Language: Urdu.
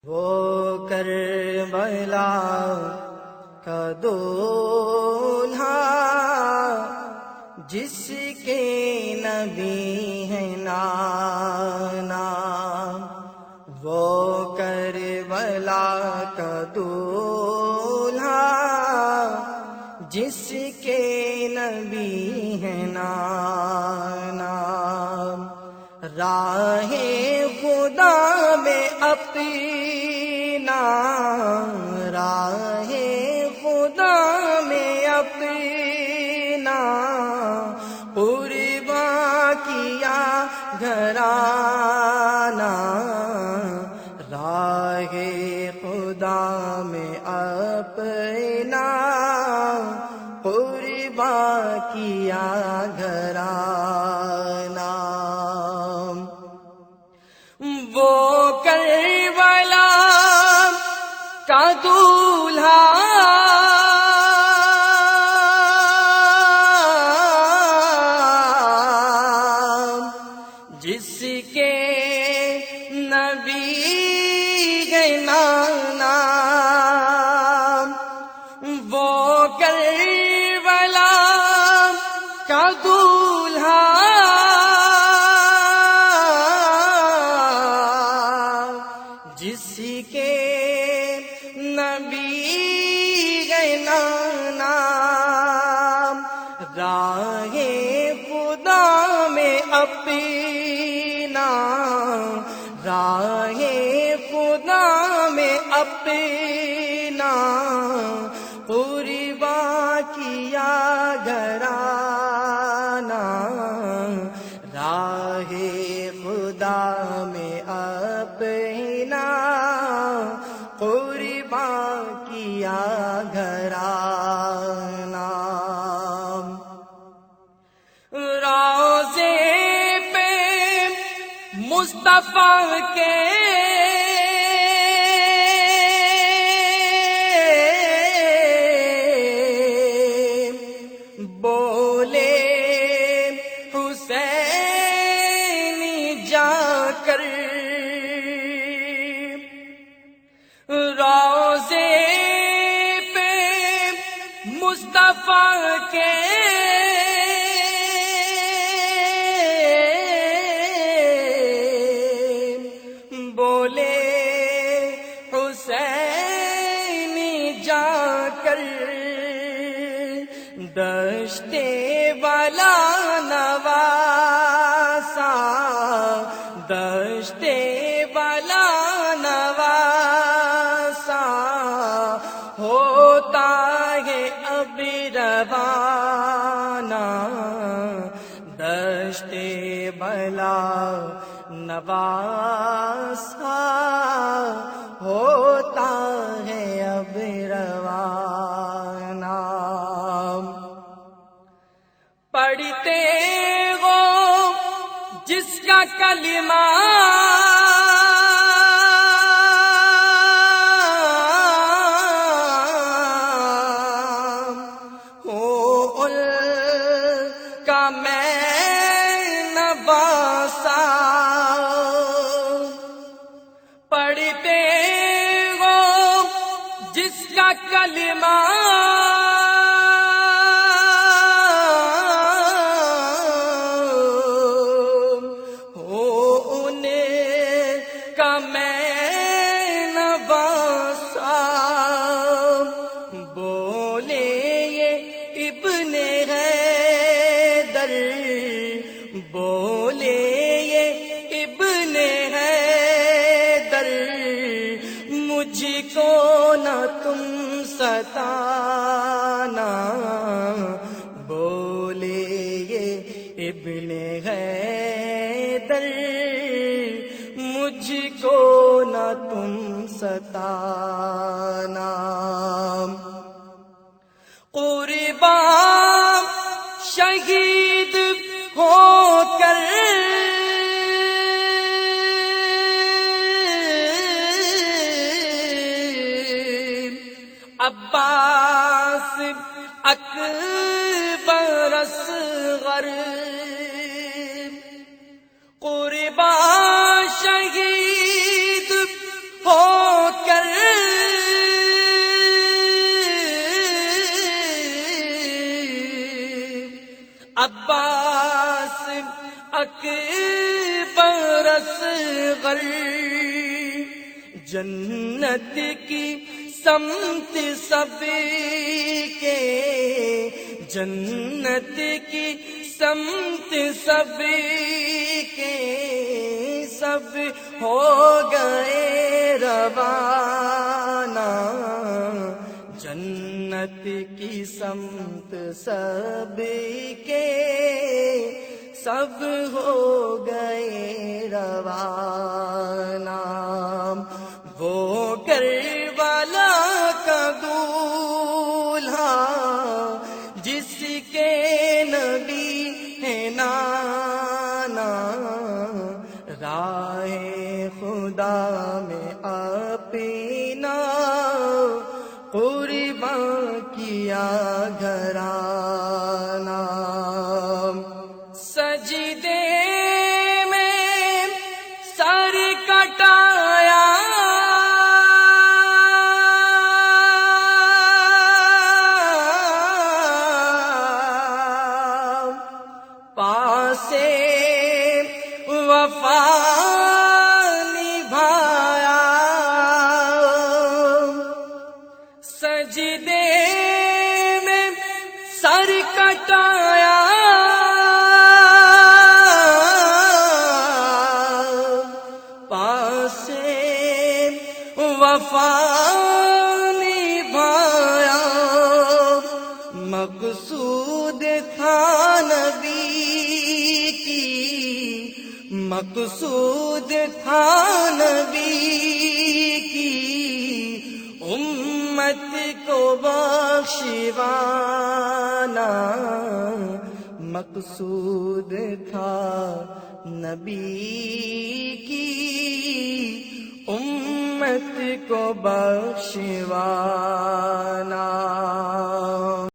وہ کربلا کا دولہا جس کے نبی ہیں نانا، وہ کربلا کا دولہا جس کے نبی ہیں نانا، راہ خدا میں اپنا، راہ خدا میں اپنا قرباں کیا گھرانہ، راہ خدا میں اپنا قرباں کیا گھرانہ، وہ کربلا کا دولہا جس کے نبی ہیں نانا، وہ کربلا کا دولہا جس کے نبی ہیں نانا، راہ خدا میں اپنا، راہ خدا میں اپنا قرباں کیا گھرانہ، راہ خدا میں اپنا قرباں کیا گھرانہ، روضے پہ مصطفیٰ کے بولے حسینی جا کر، روضے پہ مصطفیٰ کے بولے حسینی جا کر، دشتے والا نواسا، دشتے والا نواسا ہوتا ہے اب روانہ، دشتے والا نواسا ہوتا ہے اب روانہ، پڑھتے ہو جس کا کلمہ ہو ان کا میں نواسا، پڑھتے ہو جس کا کلمہ ہو ان کا میں نواسا، بولے یہ ابن حیدر، بولے یہ ابن حیدر مجھ کو نہ تم ستانا، بولے یہ ابن حیدر مجھ کو نہ تم ستانا، قربان شہید ہو کر عباس اکبر اصغر، قربان شہید ہو جنت کی سمت سب کے، جنت کی سمت سب کے، سب ہو گئے روانہ، جنت کی سمت سب کے، سب ہو گئے روانہ۔ وہ کربلا کا دولہا جس کے نبی ہے نانا، راہ خدا میں اپنا قربان کیا گھرانہ، سجدے میں سر کٹایا، پاسے وفا نبھایا، سجدے میں سر کٹایا، پاسے وفا نبھایا، مقصود تھا نبی کی، مقصود تھا نبی کی، امت کو بخشوانا، مقصود تھا نبی کی، امت کو بخشوانا۔